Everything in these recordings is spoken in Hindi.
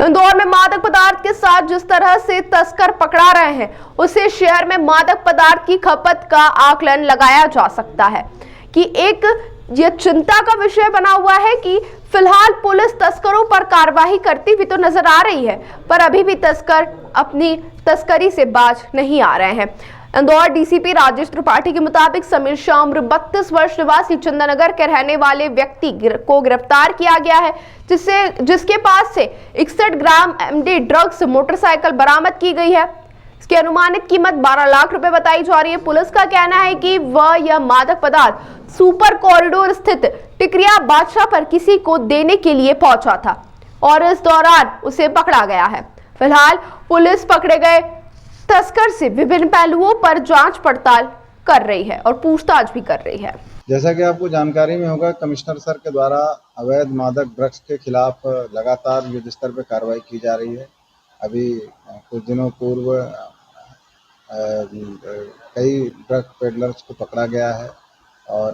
इंदौर में मादक पदार्थ के साथ जिस तरह से तस्कर पकड़ा रहे हैं, उससे शहर में मादक पदार्थ की खपत का आकलन लगाया जा सकता है कि ये चिंता का विषय बना हुआ है कि फिलहाल पुलिस तस्करों पर कार्रवाई करती हुई तो नजर आ रही है, पर अभी भी तस्कर अपनी तस्करी से बाज नहीं आ रहे हैं। इंदौर डीसीपी राजेश त्रिपाठी के मुताबिक समीर शाह उम्र 32 वर्ष निवासी चंदननगर के रहने वाले व्यक्ति को गिरफ्तार किया गया है, जिसके पास से 61 ग्राम एमडी ड्रग्स मोटरसाइकिल बरामद की गई है। इसकी अनुमानित कीमत 12 लाख रुपए बताई जा रही है। पुलिस का कहना है कि यह मादक पदार्थ सुपर कॉरिडोर स्थित टिकरिया बादशाह पर किसी को देने के लिए पहुंचा था और इस दौरान उसे पकड़ा गया है। फिलहाल पुलिस पकड़े गए तस्कर से विभिन्न पहलुओं पर जांच पड़ताल कर रही है और पूछताछ भी कर रही है। जैसा कि आपको जानकारी में होगा, कमिश्नर सर के द्वारा अवैध मादक ड्रग्स के खिलाफ लगातार युद्ध स्तर पर कार्रवाई की जा रही है। अभी कुछ दिनों पूर्व कई ड्रग पेडलर्स को पकड़ा गया है और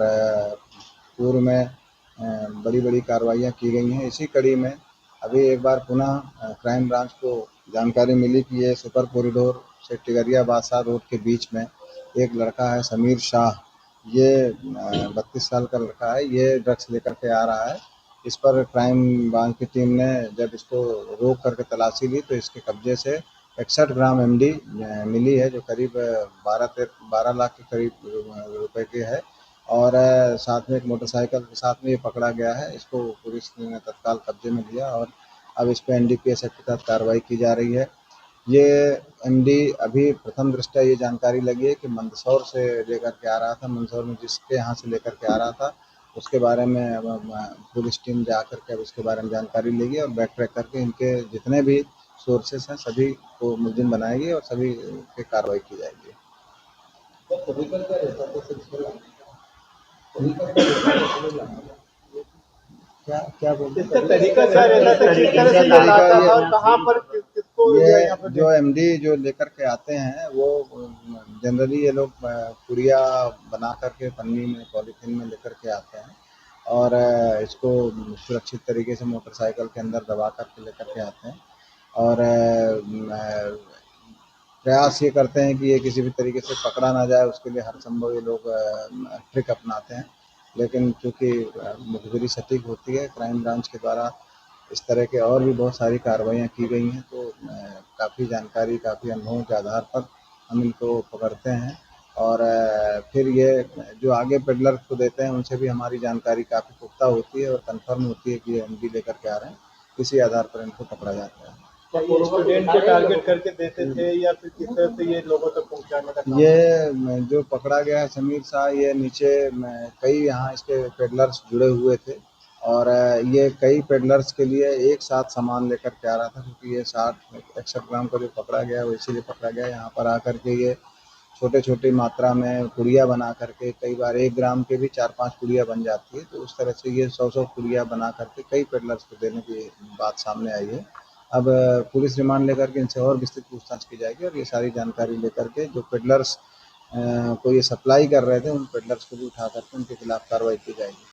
पूर्व में बड़ी बड़ी कार्रवाइयाँ की गई हैं। इसी कड़ी में अभी एक बार पुनः क्राइम ब्रांच को जानकारी मिली कि ये सुपर कॉरिडोर से टिकरिया बादशाह रोड के बीच में एक लड़का है समीर शाह, ये 32 साल का लड़का है, ये ड्रग्स लेकर के आ रहा है। इस पर क्राइम ब्रांच की टीम ने जब इसको रोक करके तलाशी ली तो इसके कब्जे से 61 ग्राम एमडी मिली है, जो करीब 12 लाख के करीब रुपए की है और साथ में एक मोटरसाइकिल के साथ में ये पकड़ा गया है। इसको पुलिस ने तत्काल कब्जे में लिया और अब इस पर एनडीपीएस एक्ट के तहत कार्रवाई की जा रही है। ये एमडी अभी प्रथम दृष्टया ये जानकारी लगी है कि मंदसौर से लेकर के आ रहा था। मंदसौर में जिसके यहाँ से लेकर के आ रहा था उसके बारे में पुलिस टीम जा कर के अब इसके बारे में जानकारी लेगी और बैक ट्रैक करके इनके जितने भी सोर्सेस हैं सभी को मुलजिम बनाएगी और सभी पे कार्रवाई की जाएगी। क्या क्या बोलते हैं तरीका कहाँ पर किसको ये जो एमडी जो लेकर के आते हैं वो जनरली ये लोग पुड़िया बना करके पन्नी में पॉलीथीन में लेकर के आते हैं और इसको सुरक्षित तरीके से मोटरसाइकिल के अंदर दबा करके लेकर के आते हैं और प्रयास ये करते हैं कि ये किसी भी तरीके से पकड़ा ना जाए, उसके लिए हर संभव ये लोग ट्रिक अपनाते हैं। लेकिन चूँकि मुखबिरी सटीक होती है, क्राइम ब्रांच के द्वारा इस तरह के और भी बहुत सारी कार्रवाइयाँ की गई हैं, तो काफ़ी जानकारी, काफ़ी अनुभवों के आधार पर हम इनको पकड़ते हैं और फिर ये जो आगे पेडलर्स को देते हैं उनसे भी हमारी जानकारी काफ़ी पुख्ता होती है और कंफर्म होती है कि ये एमडी लेकर के आ रहे हैं। इसी आधार पर इनको पकड़ा जाता है। स्टूडेंट को टारगेट करके देते थे या फिर किस तरह से ये लोगों तक पहुंचाने का काम? ये जो पकड़ा गया है समीर शाह, ये नीचे कई यहाँ इसके पेडलर्स जुड़े हुए थे और ये कई पेडलर्स के लिए एक साथ सामान लेकर के आ रहा था, क्योंकि ये 61 ग्राम का जो पकड़ा गया है वो इसीलिए पकड़ा गया है। यहाँ पर आकर के ये छोटे छोटी मात्रा में पुड़िया बना करके, कई बार 1 ग्राम के भी 4-5 पुड़िया बन जाती है, तो उस तरह से ये 100 पुड़िया बना करके कई पेडलर्स को देने की बात सामने आई है। अब पुलिस रिमांड लेकर के इनसे और विस्तृत पूछताछ की जाएगी और ये सारी जानकारी लेकर के जो पेडलर्स को ये सप्लाई कर रहे थे उन पेडलर्स को भी उठा करके उनके खिलाफ कार्रवाई की जाएगी।